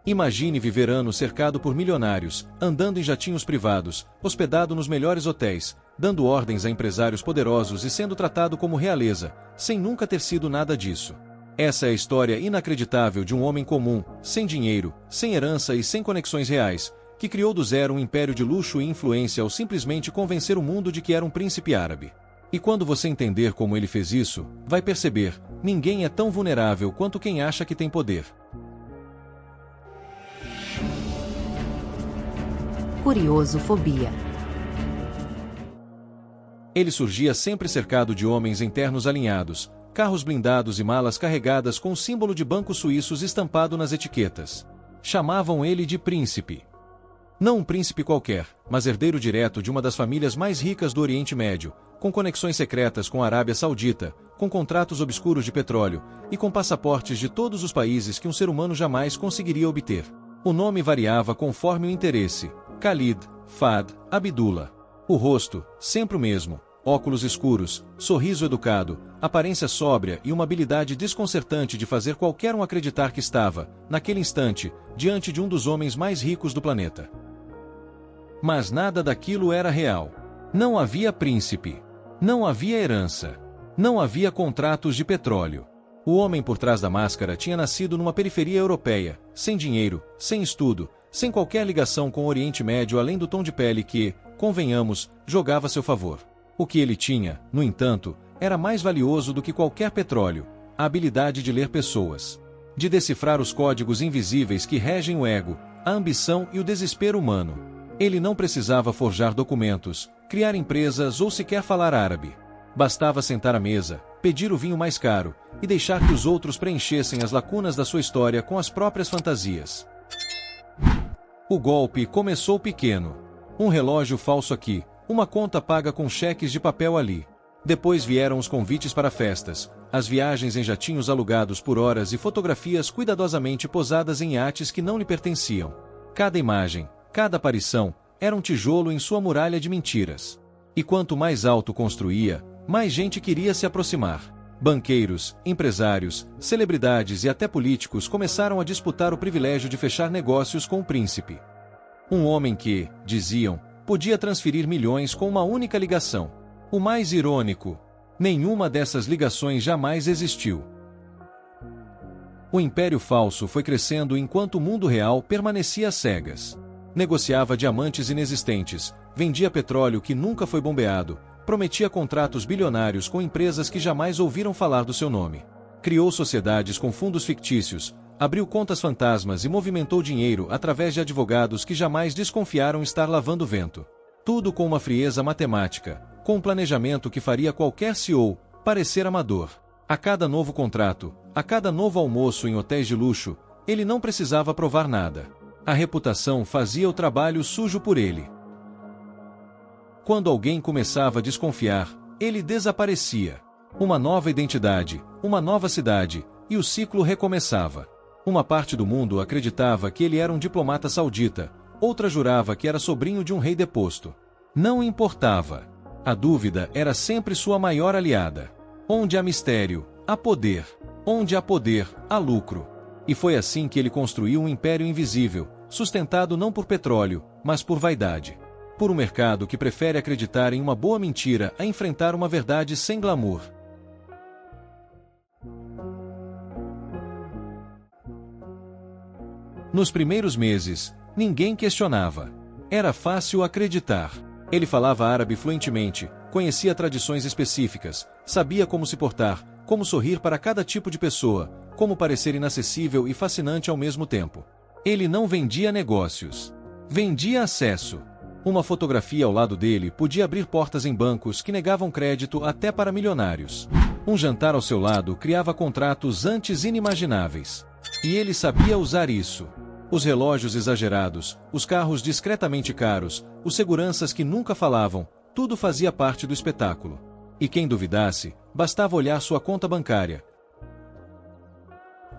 Imagine viver anos cercado por milionários, andando em jatinhos privados, hospedado nos melhores hotéis, dando ordens a empresários poderosos e sendo tratado como realeza, sem nunca ter sido nada disso. Essa é a história inacreditável de um homem comum, sem dinheiro, sem herança e sem conexões reais, que criou do zero um império de luxo e influência ao simplesmente convencer o mundo de que era um príncipe árabe. E quando você entender como ele fez isso, vai perceber, ninguém é tão vulnerável quanto quem acha que tem poder. Curiosofobia. Ele surgia sempre cercado de homens em ternos alinhados, carros blindados e malas carregadas com o símbolo de bancos suíços estampado nas etiquetas. Chamavam ele de príncipe. Não um príncipe qualquer, mas herdeiro direto de uma das famílias mais ricas do Oriente Médio, com conexões secretas com a Arábia Saudita, com contratos obscuros de petróleo e com passaportes de todos os países que um ser humano jamais conseguiria obter. O nome variava conforme o interesse: Khalid, Fahd, Abdullah. O rosto, sempre o mesmo, óculos escuros, sorriso educado, aparência sóbria e uma habilidade desconcertante de fazer qualquer um acreditar que estava, naquele instante, diante de um dos homens mais ricos do planeta. Mas nada daquilo era real. Não havia príncipe. Não havia herança. Não havia contratos de petróleo. O homem por trás da máscara tinha nascido numa periferia europeia, sem dinheiro, sem estudo, sem qualquer ligação com o Oriente Médio além do tom de pele que, convenhamos, jogava a seu favor. O que ele tinha, no entanto, era mais valioso do que qualquer petróleo: a habilidade de ler pessoas. De decifrar os códigos invisíveis que regem o ego, a ambição e o desespero humano. Ele não precisava forjar documentos, criar empresas ou sequer falar árabe. Bastava sentar à mesa, pedir o vinho mais caro e deixar que os outros preenchessem as lacunas da sua história com as próprias fantasias. O golpe começou pequeno. Um relógio falso aqui, uma conta paga com cheques de papel ali. Depois vieram os convites para festas, as viagens em jatinhos alugados por horas e fotografias cuidadosamente posadas em iates que não lhe pertenciam. Cada imagem, cada aparição, era um tijolo em sua muralha de mentiras. E quanto mais alto construía, mais gente queria se aproximar. Banqueiros, empresários, celebridades e até políticos começaram a disputar o privilégio de fechar negócios com o príncipe. Um homem que, diziam, podia transferir milhões com uma única ligação. O mais irônico: nenhuma dessas ligações jamais existiu. O império falso foi crescendo enquanto o mundo real permanecia às cegas. Negociava diamantes inexistentes, vendia petróleo que nunca foi bombeado, prometia contratos bilionários com empresas que jamais ouviram falar do seu nome. Criou sociedades com fundos fictícios, abriu contas fantasmas e movimentou dinheiro através de advogados que jamais desconfiaram estar lavando vento. Tudo com uma frieza matemática, com um planejamento que faria qualquer CEO parecer amador. A cada novo contrato, a cada novo almoço em hotéis de luxo, ele não precisava provar nada. A reputação fazia o trabalho sujo por ele. Quando alguém começava a desconfiar, ele desaparecia. Uma nova identidade, uma nova cidade, e o ciclo recomeçava. Uma parte do mundo acreditava que ele era um diplomata saudita, outra jurava que era sobrinho de um rei deposto. Não importava. A dúvida era sempre sua maior aliada. Onde há mistério, há poder. Onde há poder, há lucro. E foi assim que ele construiu um império invisível, sustentado não por petróleo, mas por vaidade. Por um mercado que prefere acreditar em uma boa mentira a enfrentar uma verdade sem glamour. Nos primeiros meses, ninguém questionava. Era fácil acreditar. Ele falava árabe fluentemente, conhecia tradições específicas, sabia como se portar, como sorrir para cada tipo de pessoa, como parecer inacessível e fascinante ao mesmo tempo. Ele não vendia negócios. Vendia acesso. Uma fotografia ao lado dele podia abrir portas em bancos que negavam crédito até para milionários. Um jantar ao seu lado criava contratos antes inimagináveis. E ele sabia usar isso. Os relógios exagerados, os carros discretamente caros, os seguranças que nunca falavam, tudo fazia parte do espetáculo. E quem duvidasse, bastava olhar sua conta bancária.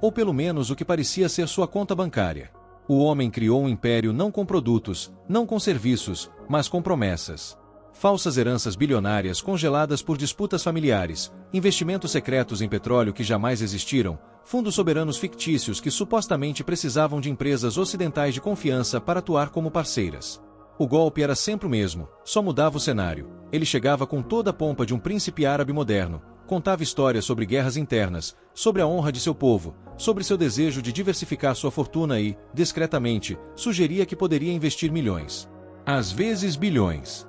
Ou pelo menos o que parecia ser sua conta bancária. O homem criou um império não com produtos, não com serviços, mas com promessas. falsas heranças bilionárias congeladas por disputas familiares, investimentos secretos em petróleo que jamais existiram, fundos soberanos fictícios que supostamente precisavam de empresas ocidentais de confiança para atuar como parceiras. O golpe era sempre o mesmo, só mudava o cenário. Ele chegava com toda a pompa de um príncipe árabe moderno, contava histórias sobre guerras internas, sobre a honra de seu povo, sobre seu desejo de diversificar sua fortuna e, discretamente, sugeria que poderia investir milhões. Às vezes bilhões.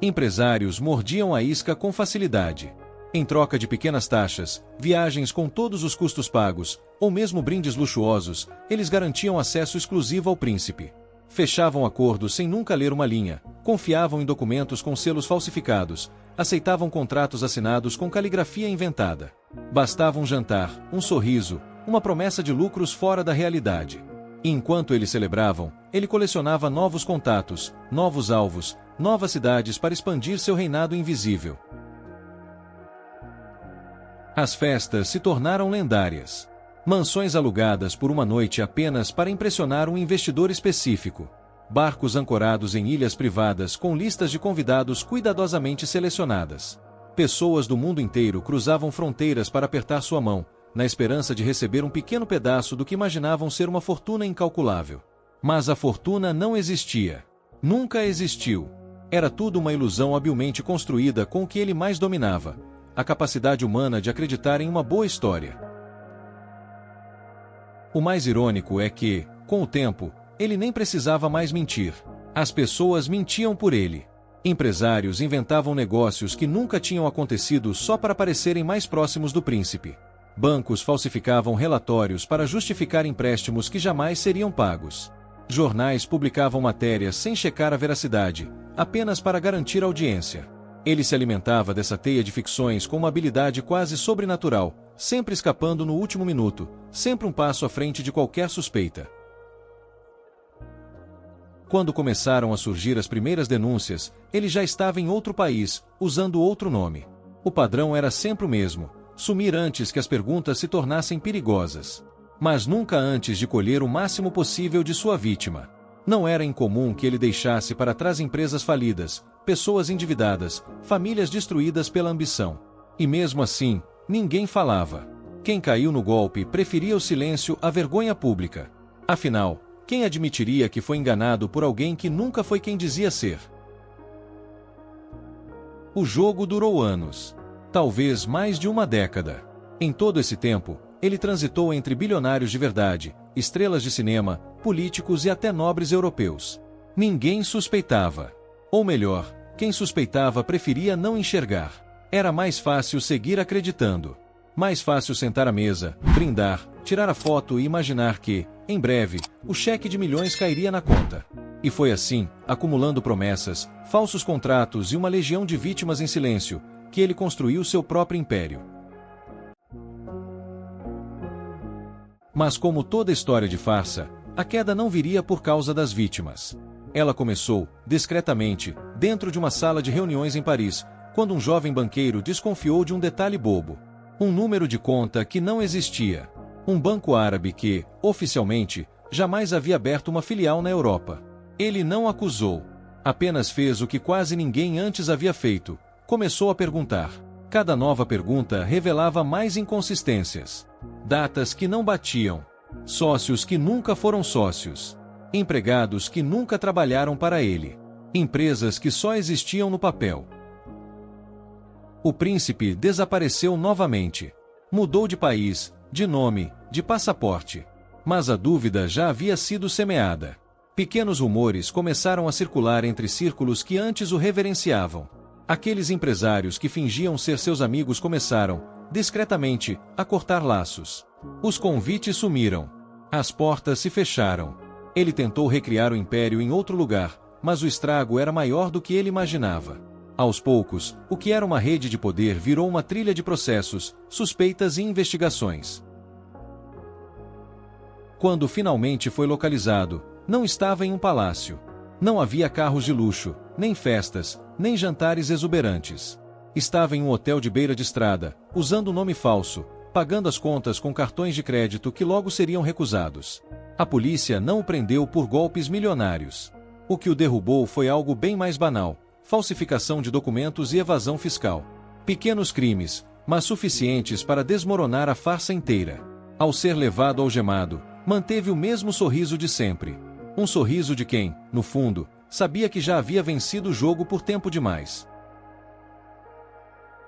Empresários mordiam a isca com facilidade. Em troca de pequenas taxas, viagens com todos os custos pagos, ou mesmo brindes luxuosos, eles garantiam acesso exclusivo ao príncipe. Fechavam acordos sem nunca ler uma linha, confiavam em documentos com selos falsificados, aceitavam contratos assinados com caligrafia inventada. Bastava um jantar, um sorriso, uma promessa de lucros fora da realidade. E enquanto eles celebravam, ele colecionava novos contatos, novos alvos, novas cidades para expandir seu reinado invisível. As festas se tornaram lendárias. Mansões alugadas por uma noite apenas para impressionar um investidor específico. Barcos ancorados em ilhas privadas com listas de convidados cuidadosamente selecionadas. Pessoas do mundo inteiro cruzavam fronteiras para apertar sua mão, na esperança de receber um pequeno pedaço do que imaginavam ser uma fortuna incalculável. Mas a fortuna não existia. Nunca existiu. Era tudo uma ilusão habilmente construída com o que ele mais dominava: a capacidade humana de acreditar em uma boa história. O mais irônico é que, com o tempo, ele nem precisava mais mentir. As pessoas mentiam por ele. Empresários inventavam negócios que nunca tinham acontecido só para parecerem mais próximos do príncipe. Bancos falsificavam relatórios para justificar empréstimos que jamais seriam pagos. Jornais publicavam matérias sem checar a veracidade, apenas para garantir audiência. Ele se alimentava dessa teia de ficções com uma habilidade quase sobrenatural, sempre escapando no último minuto, sempre um passo à frente de qualquer suspeita. Quando começaram a surgir as primeiras denúncias, ele já estava em outro país, usando outro nome. O padrão era sempre o mesmo: sumir antes que as perguntas se tornassem perigosas. Mas nunca antes de colher o máximo possível de sua vítima. Não era incomum que ele deixasse para trás empresas falidas, pessoas endividadas, famílias destruídas pela ambição. E mesmo assim, ninguém falava. Quem caiu no golpe preferia o silêncio à vergonha pública. Afinal, quem admitiria que foi enganado por alguém que nunca foi quem dizia ser? O jogo durou anos. Talvez mais de uma década. Em todo esse tempo, ele transitou entre bilionários de verdade, estrelas de cinema, políticos e até nobres europeus. Ninguém suspeitava. Ou melhor, quem suspeitava preferia não enxergar. Era mais fácil seguir acreditando. Mais fácil sentar à mesa, brindar, tirar a foto e imaginar que, em breve, o cheque de milhões cairia na conta. E foi assim, acumulando promessas, falsos contratos e uma legião de vítimas em silêncio, que ele construiu seu próprio império. Mas como toda história de farsa, a queda não viria por causa das vítimas. Ela começou, discretamente, dentro de uma sala de reuniões em Paris, quando um jovem banqueiro desconfiou de um detalhe bobo. Um número de conta que não existia. Um banco árabe que, oficialmente, jamais havia aberto uma filial na Europa. Ele não acusou. Apenas fez o que quase ninguém antes havia feito. Começou a perguntar. Cada nova pergunta revelava mais inconsistências. Datas que não batiam. Sócios que nunca foram sócios. Empregados que nunca trabalharam para ele. Empresas que só existiam no papel. O príncipe desapareceu novamente. Mudou de país, de nome, de passaporte. Mas a dúvida já havia sido semeada. Pequenos rumores começaram a circular entre círculos que antes o reverenciavam. Aqueles empresários que fingiam ser seus amigos começaram, discretamente, a cortar laços. Os convites sumiram. As portas se fecharam. Ele tentou recriar o império em outro lugar, mas o estrago era maior do que ele imaginava. Aos poucos, o que era uma rede de poder virou uma trilha de processos, suspeitas e investigações. Quando finalmente foi localizado, não estava em um palácio. Não havia carros de luxo, nem festas, nem jantares exuberantes. Estava em um hotel de beira de estrada, usando um nome falso, pagando as contas com cartões de crédito que logo seriam recusados. A polícia não o prendeu por golpes milionários. O que o derrubou foi algo bem mais banal: falsificação de documentos e evasão fiscal. Pequenos crimes, mas suficientes para desmoronar a farsa inteira. Ao ser levado algemado, manteve o mesmo sorriso de sempre. Um sorriso de quem, no fundo, sabia que já havia vencido o jogo por tempo demais.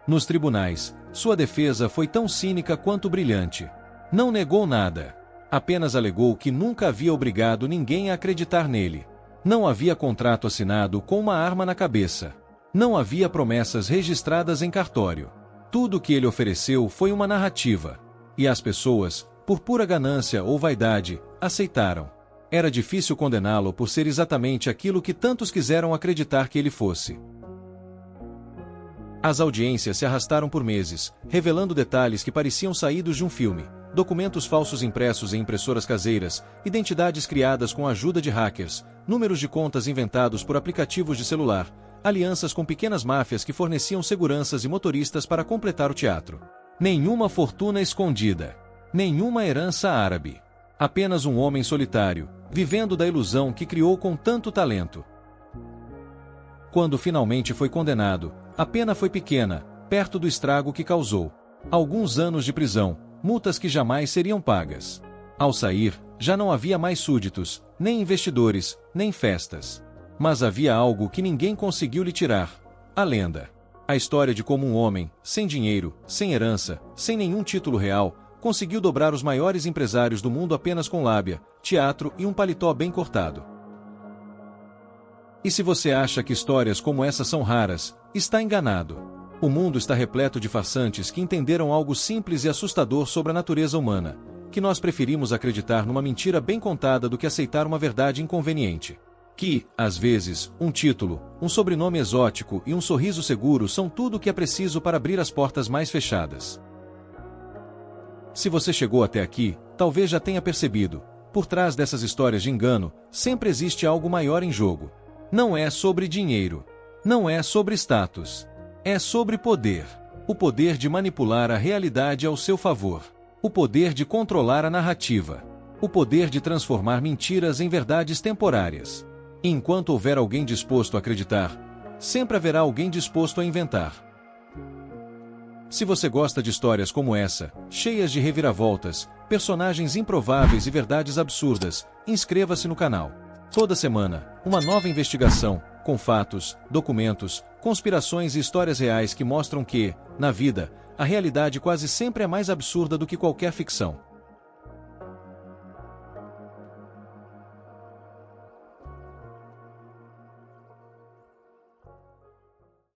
Nos tribunais, sua defesa foi tão cínica quanto brilhante. Não negou nada. Apenas alegou que nunca havia obrigado ninguém a acreditar nele. Não havia contrato assinado com uma arma na cabeça. Não havia promessas registradas em cartório. Tudo o que ele ofereceu foi uma narrativa. E as pessoas, por pura ganância ou vaidade, aceitaram. Era difícil condená-lo por ser exatamente aquilo que tantos quiseram acreditar que ele fosse. As audiências se arrastaram por meses, revelando detalhes que pareciam saídos de um filme. Documentos falsos impressos em impressoras caseiras, identidades criadas com a ajuda de hackers, números de contas inventados por aplicativos de celular, alianças com pequenas máfias que forneciam seguranças e motoristas para completar o teatro. Nenhuma fortuna escondida. Nenhuma herança árabe. Apenas um homem solitário, vivendo da ilusão que criou com tanto talento. Quando finalmente foi condenado, a pena foi pequena, perto do estrago que causou. Alguns anos de prisão, multas que jamais seriam pagas. Ao sair, já não havia mais súditos, nem investidores, nem festas. Mas havia algo que ninguém conseguiu lhe tirar: a lenda. A história de como um homem, sem dinheiro, sem herança, sem nenhum título real, conseguiu dobrar os maiores empresários do mundo apenas com lábia, teatro e um paletó bem cortado. E se você acha que histórias como essa são raras, está enganado. O mundo está repleto de farsantes que entenderam algo simples e assustador sobre a natureza humana, que nós preferimos acreditar numa mentira bem contada do que aceitar uma verdade inconveniente. Que, às vezes, um título, um sobrenome exótico e um sorriso seguro são tudo o que é preciso para abrir as portas mais fechadas. Se você chegou até aqui, talvez já tenha percebido: por trás dessas histórias de engano, sempre existe algo maior em jogo. Não é sobre dinheiro. Não é sobre status. É sobre poder. O poder de manipular a realidade ao seu favor. O poder de controlar a narrativa. O poder de transformar mentiras em verdades temporárias. E enquanto houver alguém disposto a acreditar, sempre haverá alguém disposto a inventar. Se você gosta de histórias como essa, cheias de reviravoltas, personagens improváveis e verdades absurdas, inscreva-se no canal. Toda semana, uma nova investigação, com fatos, documentos, conspirações e histórias reais que mostram que, na vida, a realidade quase sempre é mais absurda do que qualquer ficção.